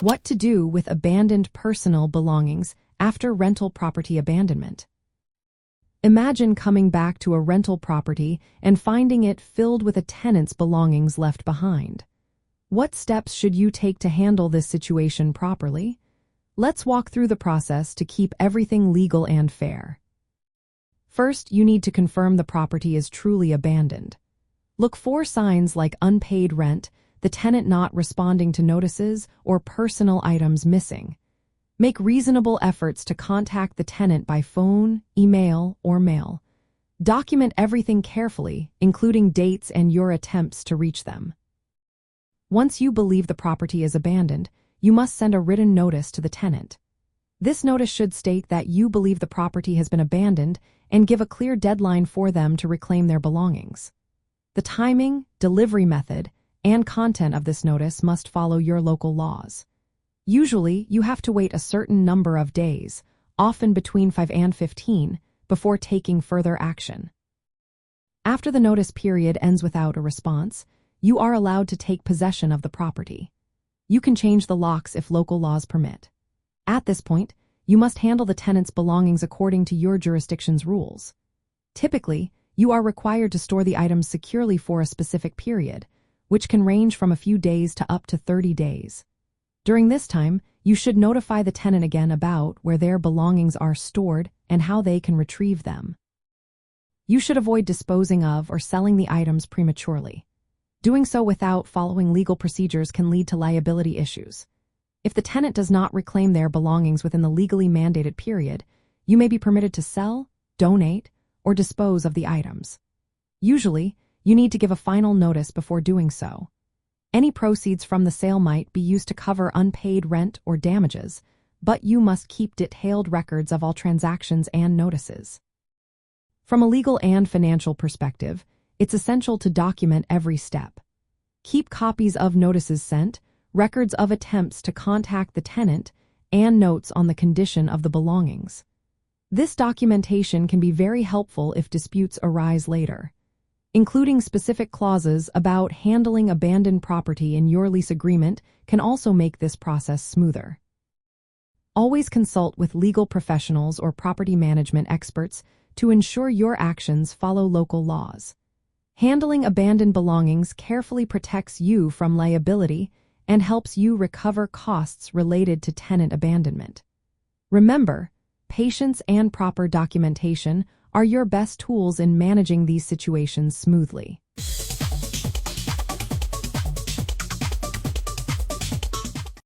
What to do with abandoned personal belongings after rental property abandonment. Imagine coming back to a rental property and finding it filled with a tenant's belongings left behind. What steps should you take to handle this situation properly? Let's walk through the process to keep everything legal and fair. First, you need to confirm the property is truly abandoned. Look for signs like unpaid rent, the tenant not responding to notices, or personal items missing. Make reasonable efforts to contact the tenant by phone, email, or mail. Document everything carefully, including dates and your attempts to reach them. Once you believe the property is abandoned, you must send a written notice to the tenant. This notice should state that you believe the property has been abandoned and give a clear deadline for them to reclaim their belongings. The timing, delivery method, and content of this notice must follow your local laws. Usually, you have to wait a certain number of days, often between 5 and 15, before taking further action. After the notice period ends without a response, you are allowed to take possession of the property. You can change the locks if local laws permit. At this point, you must handle the tenant's belongings according to your jurisdiction's rules. Typically, you are required to store the items securely for a specific period, which can range from a few days to up to 30 days. During this time, you should notify the tenant again about where their belongings are stored and how they can retrieve them. You should avoid disposing of or selling the items prematurely. Doing so without following legal procedures can lead to liability issues. If the tenant does not reclaim their belongings within the legally mandated period, you may be permitted to sell, donate, or dispose of the items. Usually, you need to give a final notice before doing so. Any proceeds from the sale might be used to cover unpaid rent or damages, but you must keep detailed records of all transactions and notices. From a legal and financial perspective, it's essential to document every step. Keep copies of notices sent, records of attempts to contact the tenant, and notes on the condition of the belongings. This documentation can be very helpful if disputes arise later. Including specific clauses about handling abandoned property in your lease agreement can also make this process smoother. Always consult with legal professionals or property management experts to ensure your actions follow local laws. Handling abandoned belongings carefully protects you from liability and helps you recover costs related to tenant abandonment. Remember, patience and proper documentation are your best tools in managing these situations smoothly.